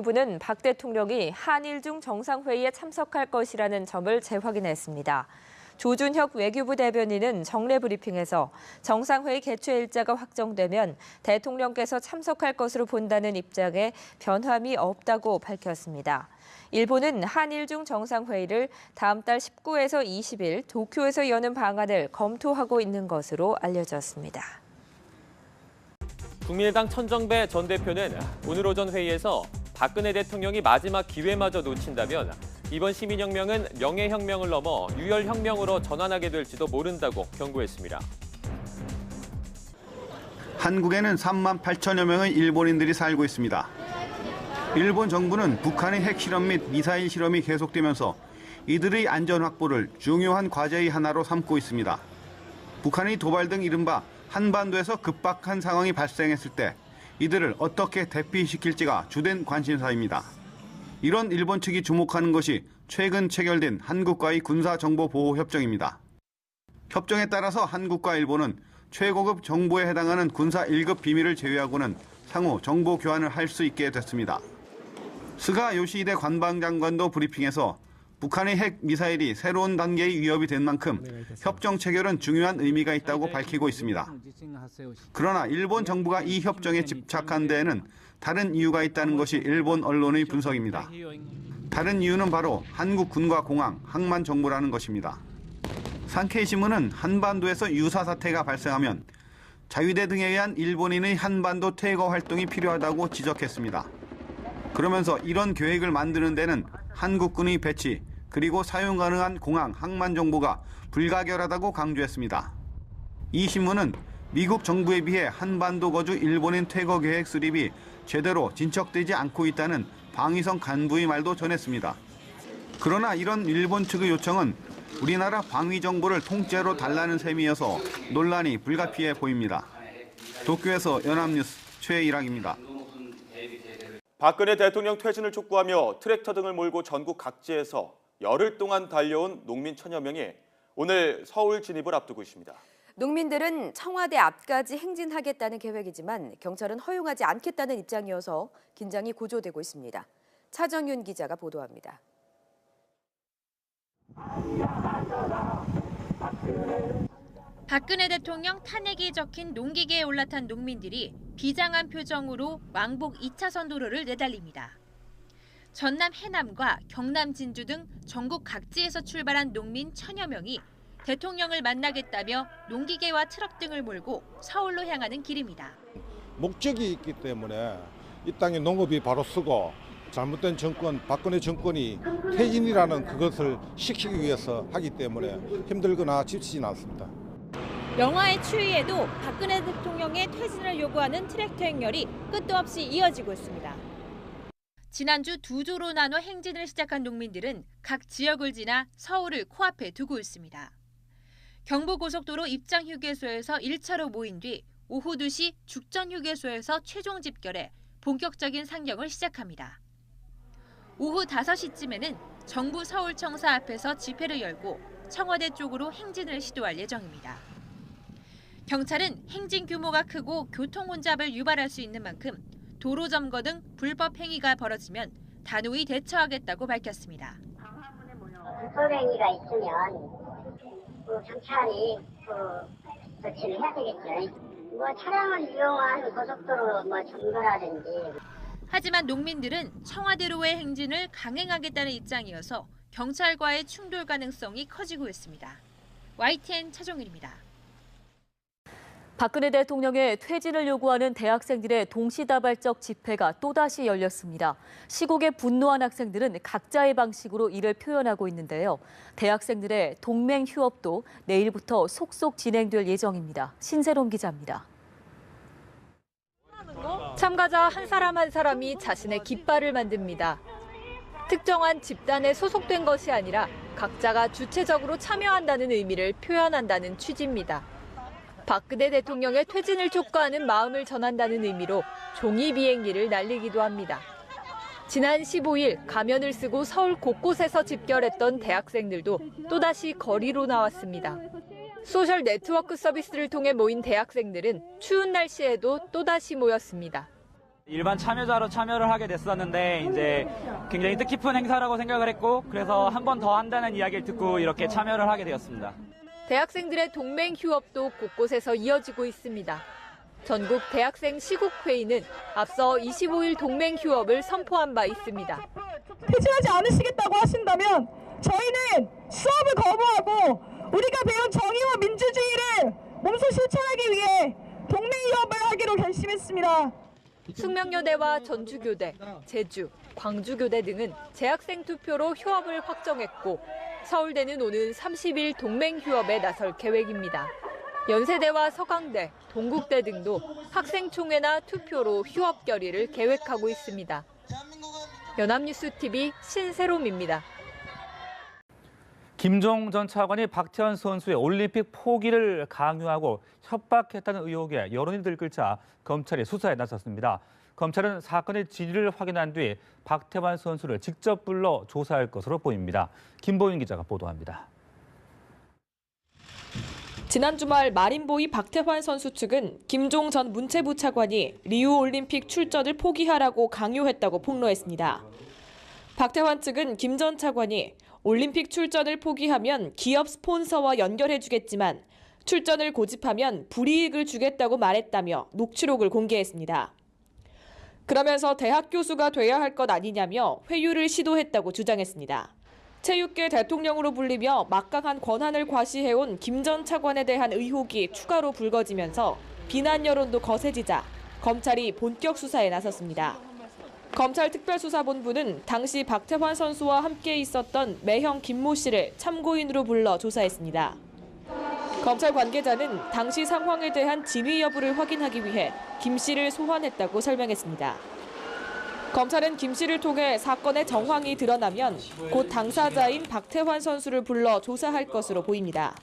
정부는 박 대통령이 한일중 정상회의에 참석할 것이라는 점을 재확인했습니다. 조준혁 외교부 대변인은 정례 브리핑에서 정상회의 개최 일자가 확정되면 대통령께서 참석할 것으로 본다는 입장에 변함이 없다고 밝혔습니다. 일본은 한일중 정상회의를 다음 달 19에서 20일 도쿄에서 여는 방안을 검토하고 있는 것으로 알려졌습니다. 국민의당 천정배 전 대표는 오늘 오전 회의에서 박근혜 대통령이 마지막 기회마저 놓친다면 이번 시민혁명은 명예혁명을 넘어 유혈혁명으로 전환하게 될지도 모른다고 경고했습니다. 한국에는 3만 8천여 명의 일본인들이 살고 있습니다. 일본 정부는 북한의 핵실험 및 미사일 실험이 계속되면서 이들의 안전 확보를 중요한 과제의 하나로 삼고 있습니다. 북한의 도발 등 이른바 한반도에서 급박한 상황이 발생했을 때 이들을 어떻게 대피시킬지가 주된 관심사입니다. 이런 일본 측이 주목하는 것이 최근 체결된 한국과의 군사정보보호협정입니다. 협정에 따라서 한국과 일본은 최고급 정보에 해당하는 군사 1급 비밀을 제외하고는 상호 정보 교환을 할 수 있게 됐습니다. 스가 요시히데 관방장관도 브리핑에서 북한의 핵 미사일이 새로운 단계의 위협이 된 만큼 협정 체결은 중요한 의미가 있다고 밝히고 있습니다. 그러나 일본 정부가 이 협정에 집착한 데에는 다른 이유가 있다는 것이 일본 언론의 분석입니다. 다른 이유는 바로 한국 군과 공항, 항만 정보라는 것입니다. 산케이 신문은 한반도에서 유사 사태가 발생하면 자위대 등에 의한 일본인의 한반도 퇴거 활동이 필요하다고 지적했습니다. 그러면서 이런 계획을 만드는 데는 한국군의 배치, 그리고 사용 가능한 공항, 항만 정보가 불가결하다고 강조했습니다. 이 신문은 미국 정부에 비해 한반도 거주 일본인 퇴거 계획 수립이 제대로 진척되지 않고 있다는 방위성 간부의 말도 전했습니다. 그러나 이런 일본 측의 요청은 우리나라 방위 정보를 통째로 달라는 셈이어서 논란이 불가피해 보입니다. 도쿄에서 연합뉴스 최일학입니다. 박근혜 대통령 퇴진을 촉구하며 트랙터 등을 몰고 전국 각지에서 열흘 동안 달려온 농민 천여 명이 오늘 서울 진입을 앞두고 있습니다. 농민들은 청와대 앞까지 행진하겠다는 계획이지만 경찰은 허용하지 않겠다는 입장이어서 긴장이 고조되고 있습니다. 차정윤 기자가 보도합니다. 박근혜 대통령 탄핵이 적힌 농기계에 올라탄 농민들이 비장한 표정으로 왕복 2차선 도로를 내달립니다. 전남 해남과 경남 진주 등 전국 각지에서 출발한 농민 천여 명이 대통령을 만나겠다며 농기계와 트럭 등을 몰고 서울로 향하는 길입니다. 목적이 있기 때문에 이 땅에 농업이 바로 쓰고 잘못된 정권, 박근혜 정권이 퇴진이라는 그것을 시키기 위해서 하기 때문에 힘들거나 지치지는 않습니다. 영하의 추위에도 박근혜 대통령의 퇴진을 요구하는 트랙터 행렬이 끝도 없이 이어지고 있습니다. 지난주 두 조로 나눠 행진을 시작한 농민들은 각 지역을 지나 서울을 코앞에 두고 있습니다. 경부고속도로 입장휴게소에서 1차로 모인 뒤 오후 2시 죽전휴게소에서 최종 집결해 본격적인 상경을 시작합니다. 오후 5시쯤에는 정부 서울청사 앞에서 집회를 열고 청와대 쪽으로 행진을 시도할 예정입니다. 경찰은 행진 규모가 크고 교통 혼잡을 유발할 수 있는 만큼 도로 점거 등 불법 행위가 벌어지면 단호히 대처하겠다고 밝혔습니다. 불법 행위가 있으면 경찰이 조치를 해야 되겠죠. 차량을 이용한 고속도로 점거라든지. 하지만 농민들은 청와대로의 행진을 강행하겠다는 입장이어서 경찰과의 충돌 가능성이 커지고 있습니다. YTN 차종일입니다. 박근혜 대통령의 퇴진을 요구하는 대학생들의 동시다발적 집회가 또다시 열렸습니다. 시국에 분노한 학생들은 각자의 방식으로 이를 표현하고 있는데요. 대학생들의 동맹 휴업도 내일부터 속속 진행될 예정입니다. 신세롬 기자입니다. 참가자 한 사람 한 사람이 자신의 깃발을 만듭니다. 특정한 집단에 소속된 것이 아니라 각자가 주체적으로 참여한다는 의미를 표현한다는 취지입니다. 박근혜 대통령의 퇴진을 촉구하는 마음을 전한다는 의미로 종이 비행기를 날리기도 합니다. 지난 15일 가면을 쓰고 서울 곳곳에서 집결했던 대학생들도 또다시 거리로 나왔습니다. 소셜 네트워크 서비스를 통해 모인 대학생들은 추운 날씨에도 또다시 모였습니다. 일반 참여자로 참여를 하게 됐었는데 이제 굉장히 뜻깊은 행사라고 생각을 했고 그래서 한 번 더 한다는 이야기를 듣고 이렇게 참여를 하게 되었습니다. 대학생들의 동맹 휴업도 곳곳에서 이어지고 있습니다. 전국 대학생 시국회의는 앞서 25일 동맹 휴업을 선포한 바 있습니다. 퇴진하지 않으시겠다고 하신다면 저희는 수업을 거부하고 우리가 배운 정의와 민주주의를 몸소 실천하기 위해 동맹 휴업을 하기로 결심했습니다. 숙명여대와 전주교대, 제주, 광주교대 등은 재학생 투표로 휴업을 확정했고 서울대는 오는 30일 동맹 휴업에 나설 계획입니다. 연세대와 서강대, 동국대 등도 학생총회나 투표로 휴업 결의를 계획하고 있습니다. 연합뉴스TV 신세롬입니다. 김종 전 차관이 박태환 선수의 올림픽 포기를 강요하고 협박했다는 의혹에 여론이 들끓자 검찰이 수사에 나섰습니다. 검찰은 사건의 진위를 확인한 뒤 박태환 선수를 직접 불러 조사할 것으로 보입니다. 김보윤 기자가 보도합니다. 지난 주말 마린보이 박태환 선수 측은 김종 전 문체부 차관이 리우올림픽 출전을 포기하라고 강요했다고 폭로했습니다. 박태환 측은 김 전 차관이 올림픽 출전을 포기하면 기업 스폰서와 연결해주겠지만 출전을 고집하면 불이익을 주겠다고 말했다며 녹취록을 공개했습니다. 그러면서 대학 교수가 돼야 할 것 아니냐며 회유를 시도했다고 주장했습니다. 체육계 대통령으로 불리며 막강한 권한을 과시해온 김 전 차관에 대한 의혹이 추가로 불거지면서 비난 여론도 거세지자 검찰이 본격 수사에 나섰습니다. 검찰 특별수사본부는 당시 박태환 선수와 함께 있었던 매형 김모 씨를 참고인으로 불러 조사했습니다. 검찰 관계자는 당시 상황에 대한 진위 여부를 확인하기 위해 김 씨를 소환했다고 설명했습니다. 검찰은 김 씨를 통해 사건의 정황이 드러나면 곧 당사자인 박태환 선수를 불러 조사할 것으로 보입니다.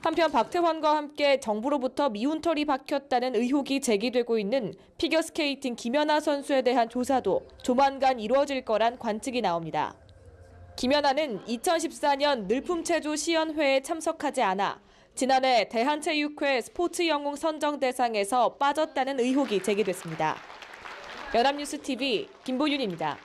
한편 박태환과 함께 정부로부터 미운털이 박혔다는 의혹이 제기되고 있는 피겨스케이팅 김연아 선수에 대한 조사도 조만간 이루어질 거란 관측이 나옵니다. 김연아는 2014년 늘품체조 시연회에 참석하지 않아 지난해 대한체육회 스포츠 영웅 선정 대상에서 빠졌다는 의혹이 제기됐습니다. 연합뉴스TV 김보윤입니다.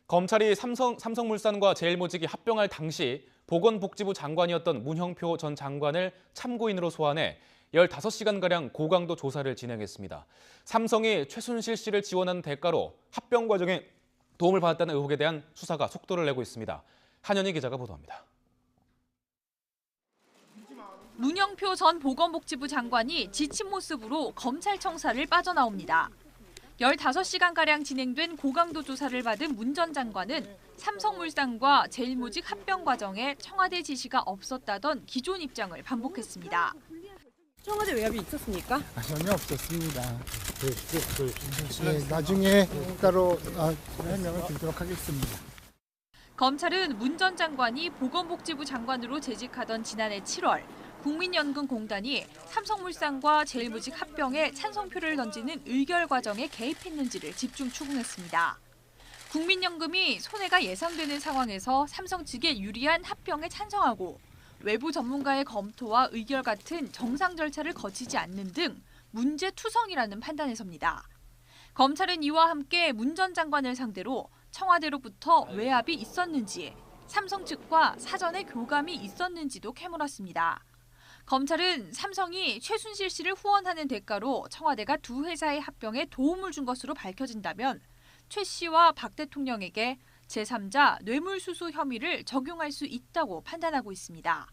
검찰이 삼성물산과 제일모직이 합병할 당시 보건복지부 장관이었던 문형표 전 장관을 참고인으로 소환해 15시간가량 고강도 조사를 진행했습니다. 삼성이 최순실 씨를 지원하는 대가로 합병 과정에 도움을 받았다는 의혹에 대한 수사가 속도를 내고 있습니다. 한현희 기자가 보도합니다. 문형표 전 보건복지부 장관이 지친 모습으로 검찰청사를 빠져나옵니다. 15시간가량 진행된 고강도 조사를 받은 문 전 장관은 삼성물산과 제일모직 합병 과정에 청와대 지시가 없었다던 기존 입장을 반복했습니다. 청와대 외압이 있었습니까? 전혀 없었습니다. 나중에 따로 설명을 드리도록 하겠습니다. 검찰은 문 전 장관이 보건복지부 장관으로 재직하던 지난해 7월 국민연금공단이 삼성물산과 제일모직 합병에 찬성표를 던지는 의결 과정에 개입했는지를 집중 추궁했습니다. 국민연금이 손해가 예상되는 상황에서 삼성 측에 유리한 합병에 찬성하고 외부 전문가의 검토와 의결 같은 정상 절차를 거치지 않는 등 문제투성이라는 판단에 섭니다. 검찰은 이와 함께 문 전 장관을 상대로 청와대로부터 외압이 있었는지, 삼성 측과 사전에 교감이 있었는지도 캐물었습니다. 검찰은 삼성이 최순실 씨를 후원하는 대가로 청와대가 두 회사의 합병에 도움을 준 것으로 밝혀진다면 최 씨와 박 대통령에게 제3자 뇌물수수 혐의를 적용할 수 있다고 판단하고 있습니다.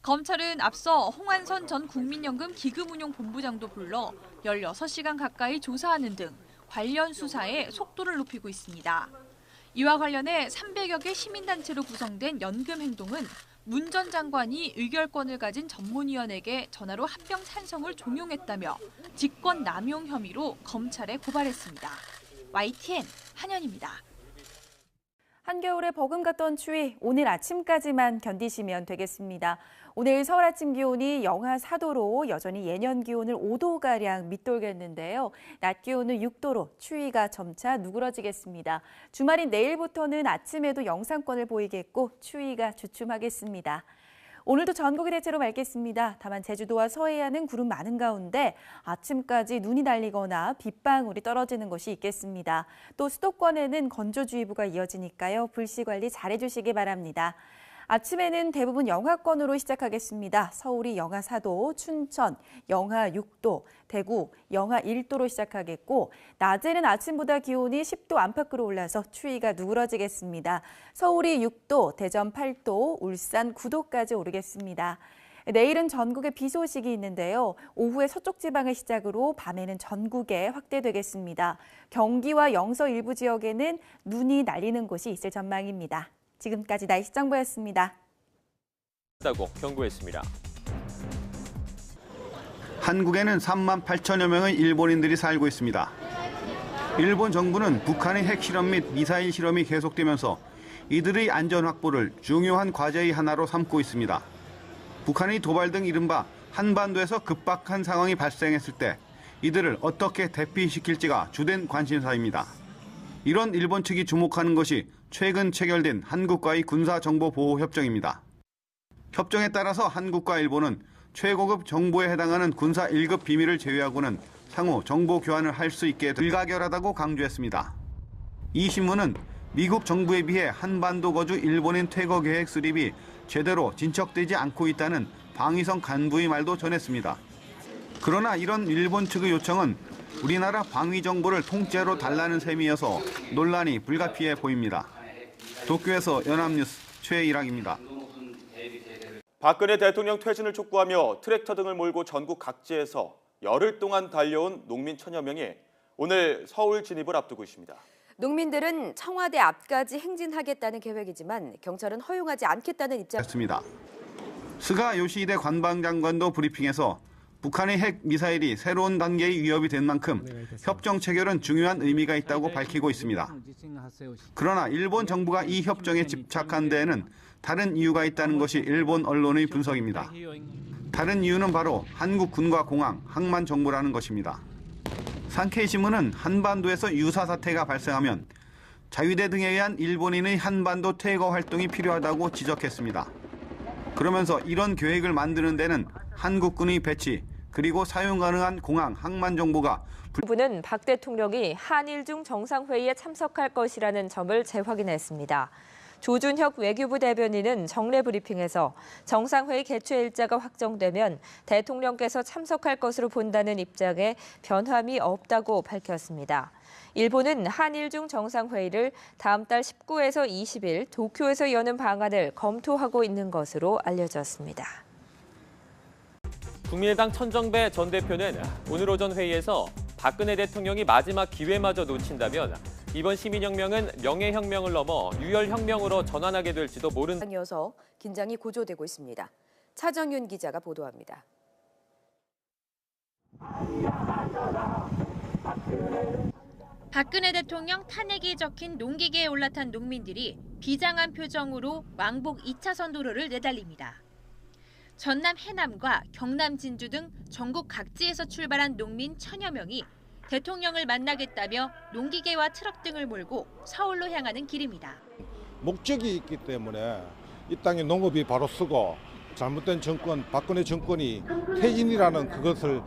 검찰은 앞서 홍한선 전 국민연금 기금운용본부장도 불러 16시간 가까이 조사하는 등 관련 수사에 속도를 높이고 있습니다. 이와 관련해 300여 개 시민단체로 구성된 연금행동은 문 전 장관이 의결권을 가진 전문위원에게 전화로 합병 찬성을 종용했다며 직권 남용 혐의로 검찰에 고발했습니다. YTN 한현입니다. 한겨울에 버금갔던 추위, 오늘 아침까지만 견디시면 되겠습니다. 오늘 서울 아침 기온이 영하 4도로 여전히 예년 기온을 5도가량 밑돌겠는데요. 낮 기온은 6도로 추위가 점차 누그러지겠습니다. 주말인 내일부터는 아침에도 영상권을 보이겠고 추위가 주춤하겠습니다. 오늘도 전국이 대체로 맑겠습니다. 다만 제주도와 서해안은 구름 많은 가운데 아침까지 눈이 날리거나 빗방울이 떨어지는 곳이 있겠습니다. 또 수도권에는 건조주의보가 이어지니까요. 불씨 관리 잘해주시기 바랍니다. 아침에는 대부분 영하권으로 시작하겠습니다. 서울이 영하 4도, 춘천 영하 6도, 대구 영하 1도로 시작하겠고 낮에는 아침보다 기온이 10도 안팎으로 올라서 추위가 누그러지겠습니다. 서울이 6도, 대전 8도, 울산 9도까지 오르겠습니다. 내일은 전국에 비 소식이 있는데요. 오후에 서쪽 지방을 시작으로 밤에는 전국에 확대되겠습니다. 경기와 영서 일부 지역에는 눈이 날리는 곳이 있을 전망입니다. 지금까지 날씨 정보였습니다. 다고 경고했습니다. 한국에는 3만 8천여 명의 일본인들이 살고 있습니다. 일본 정부는 북한의 핵실험 및 미사일 실험이 계속되면서 이들의 안전 확보를 중요한 과제의 하나로 삼고 있습니다. 북한의 도발 등 이른바 한반도에서 급박한 상황이 발생했을 때 이들을 어떻게 대피시킬지가 주된 관심사입니다. 이런 일본 측이 주목하는 것이 최근 체결된 한국과의 군사정보보호협정입니다. 협정에 따라서 한국과 일본은 최고급 정보에 해당하는 군사 1급 비밀을 제외하고는 상호 정보 교환을 할 수 있게 불가결하다고 강조했습니다. 이 신문은 미국 정부에 비해 한반도 거주 일본인 퇴거 계획 수립이 제대로 진척되지 않고 있다는 방위성 간부의 말도 전했습니다. 그러나 이런 일본 측의 요청은 우리나라 방위 정보를 통째로 달라는 셈이어서 논란이 불가피해 보입니다. 도쿄에서 연합뉴스 최일학입니다. 박근혜 대통령 퇴진을 촉구하며 트랙터 등을 몰고 전국 각지에서 열흘 동안 달려온 농민 천여 명이 오늘 서울 진입을 앞두고 있습니다. 농민들은 청와대 앞까지 행진하겠다는 계획이지만 경찰은 허용하지 않겠다는 입장이었습니다. 스가 요시히데 관방장관도 브리핑에서 북한의 핵 미사일이 새로운 단계의 위협이 된 만큼 협정 체결은 중요한 의미가 있다고 밝히고 있습니다. 그러나 일본 정부가 이 협정에 집착한 데에는 다른 이유가 있다는 것이 일본 언론의 분석입니다. 다른 이유는 바로 한국 군과 공항, 항만 정보라는 것입니다. 산케이 신문은 한반도에서 유사 사태가 발생하면 자위대 등에 의한 일본인의 한반도 퇴거 활동이 필요하다고 지적했습니다. 그러면서 이런 계획을 만드는 데는 한국군의 배치, 그리고 사용 가능한 공항, 항만 정보가 정부는 박 대통령이 한일중 정상회의에 참석할 것이라는 점을 재확인했습니다. 조준혁 외교부 대변인은 정례 브리핑에서 정상회의 개최 일자가 확정되면 대통령께서 참석할 것으로 본다는 입장에 변함이 없다고 밝혔습니다. 일본은 한일중 정상회의를 다음 달 19에서 20일 도쿄에서 여는 방안을 검토하고 있는 것으로 알려졌습니다. 국민의당 천정배 전 대표는 오늘 오전 회의에서 박근혜 대통령이 마지막 기회마저 놓친다면 이번 시민혁명은 명예혁명을 넘어 유혈혁명으로 전환하게 될지도 모른다. 이어서 긴장이 고조되고 있습니다. 차정윤 기자가 보도합니다. 박근혜 대통령 탄핵이 적힌 농기계에 올라탄 농민들이 비장한 표정으로 왕복 2차선 도로를 내달립니다. 전남 해남과 경남 진주 등 전국 각지에서 출발한 농민 천여 명이 대통령을 만나겠다며 농기계와 트럭 등을 몰고 서울로 향하는 길입니다. 목적이 있기 때문에 이 땅에 농업이 바로 쓰고 잘못된 정권, 박근혜 정권이 퇴진이라는 그것을